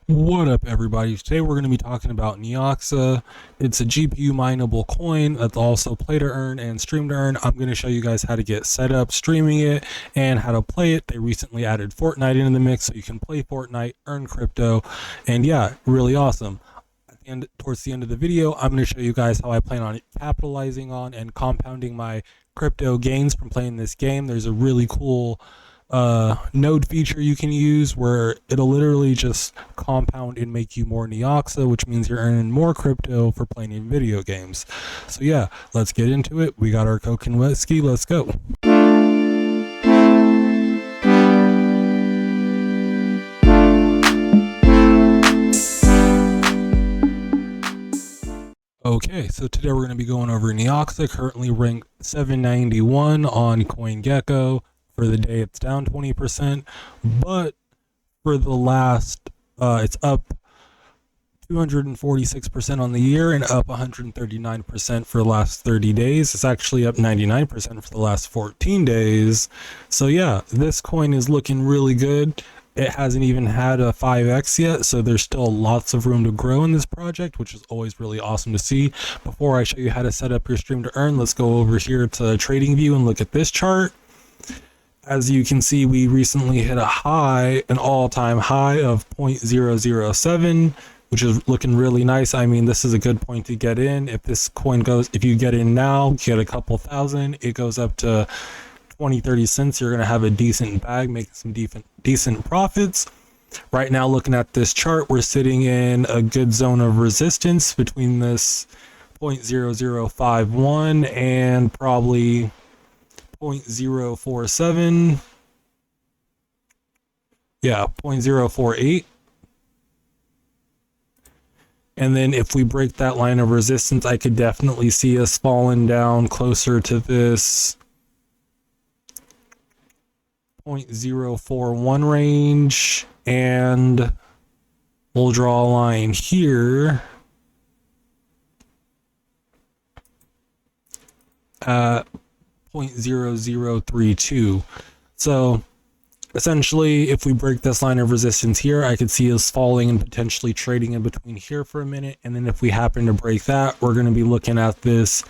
What up, everybody? Today we're going to be talking about Neoxa. It's a GPU mineable coin that's also play to earn and stream to earn. I'm going to show you guys how to get set up streaming it and how to play it. They recently added Fortnite into the mix, so you can play Fortnite, earn crypto, and yeah, really awesome. Towards the end of the video, I'm going to show you guys how I plan on capitalizing on and compounding my crypto gains from playing this game. There's a really cool node feature you can use where it'll literally just compound and make you more Neoxa, which means you're earning more crypto for playing in video games. So yeah, let's get into it. We got our Coke and whiskey, let's go. Okay, so today we're going to be going over Neoxa, currently ranked 791 on CoinGecko. For the day, it's down 20%, but for the last, it's up 246% on the year and up 139% for the last 30 days. It's actually up 99% for the last 14 days. So yeah, this coin is looking really good. It hasn't even had a 5x yet, so there's still lots of room to grow in this project, which is always really awesome to see. Before I show you how to set up your stream to earn, let's go over here to TradingView and look at this chart. As you can see, we recently hit an all-time high of 0.007, which is looking really nice. I mean, this is a good point to get in. If this coin goes, if you get in now, get a couple thousand, it goes up to 20-30 cents. You're going to have a decent bag, making some decent profits. Right now, looking at this chart, we're sitting in a good zone of resistance between this 0.0051 and probably 0.047, yeah, 0.048. And then if we break that line of resistance, I could definitely see us falling down closer to this 0.041 range, and we'll draw a line here at 0.0032. So essentially, if we break this line of resistance here, I could see us falling and potentially trading in between here for a minute. And then if we happen to break that, we're going to be looking at this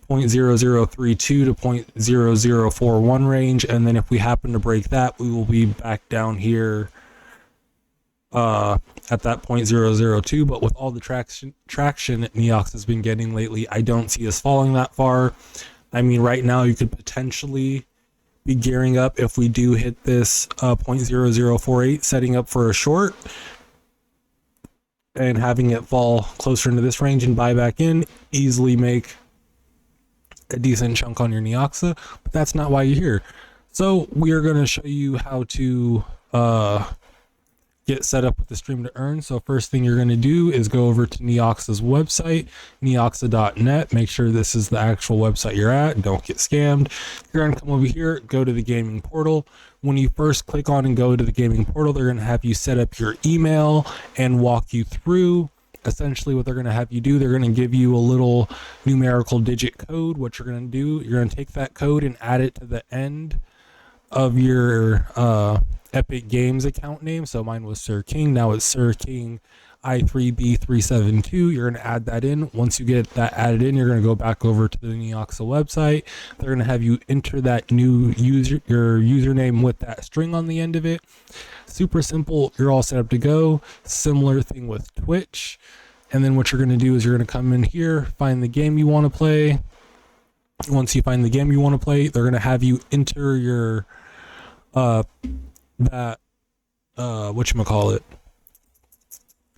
0.0032 to 0.0041 range. And then if we happen to break that, we will be back down here at that 0.002. But with all the traction Neoxa has been getting lately, I don't see us falling that far. I mean, right now you could potentially be gearing up if we do hit this 0.0048, setting up for a short and having it fall closer into this range and buy back in, easily make a decent chunk on your Neoxa. But that's not why you're here. So we are going to show you how to get set up with the stream to earn. So first thing you're going to do is go over to Neoxa's website, neoxa.net. Make sure this is the actual website you're at. Don't get scammed. You're going to come over here, go to the gaming portal. When you first click on and go to the gaming portal, they're going to have you set up your email and walk you through. Essentially what they're going to have you do, they're going to give you a little numerical digit code. What you're going to do, you're going to take that code and add it to the end of your Epic Games account name. So mine was Sir King. Now it's Sir King I3B372. You're going to add that in. Once you get that added in, you're going to go back over to the Neoxa website. They're going to have you enter that new your username with that string on the end of it. Super simple. You're all set up to go. Similar thing with Twitch. And then what you're going to do is you're going to come in here, find the game you want to play. Once you find the game you want to play, they're going to have you enter your that whatchamacallit,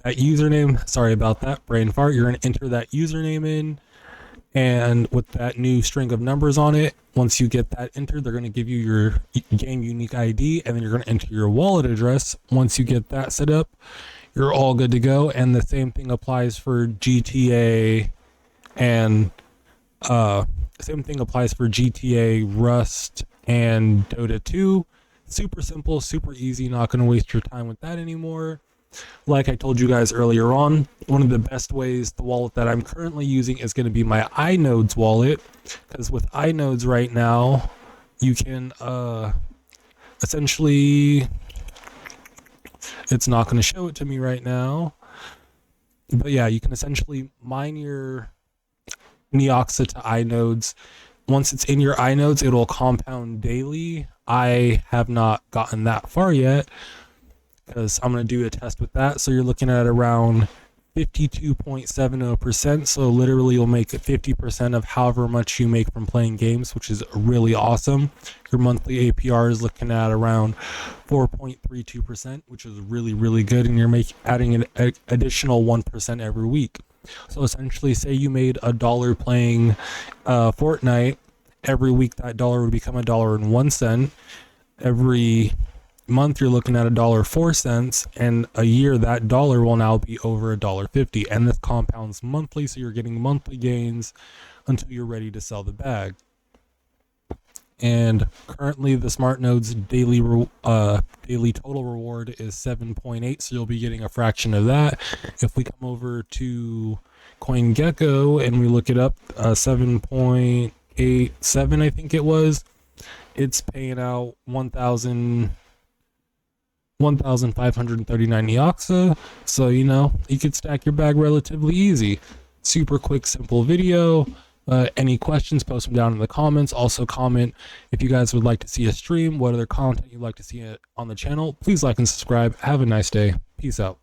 that username. Sorry about that, brain fart. You're going to enter that username in, and with that new string of numbers on it, once you get that entered, they're going to give you your game unique ID, and then you're going to enter your wallet address. Once you get that set up, you're all good to go. And the same thing applies for GTA and Rust and Dota 2. Super simple, super easy. Not going to waste your time with that anymore. Like I told you guys earlier on, one of the best ways, the wallet that I'm currently using is going to be my iNodes wallet, because with iNodes right now, you can essentially it's not going to show it to me right now. But yeah, you can essentially mine your Neoxa to inodes. Once it's in your inodes, it'll compound daily. I have not gotten that far yet because I'm going to do a test with that. So you're looking at around 52.70%. So literally you'll make 50% of however much you make from playing games, which is really awesome. Your monthly APR is looking at around 4.32%, which is really, really good. And you're adding an additional 1% every week. So essentially, say you made $1 playing Fortnite. Every week that dollar would become $1.01. Every month you're looking at $1.04, and a year that dollar will now be over $1.50. And this compounds monthly, so you're getting monthly gains until you're ready to sell the bag. And currently the smart nodes daily total reward is 7.8, so you'll be getting a fraction of that. If we come over to CoinGecko and we look it up, 7.87 I think it was, it's paying out 1,539 Neoxa. So you know, you could stack your bag relatively easy. Super quick, simple video. Any questions, post them down in the comments. Also comment if you guys would like to see a stream, what other content you'd like to see on the channel. Please like and subscribe. Have a nice day. Peace out.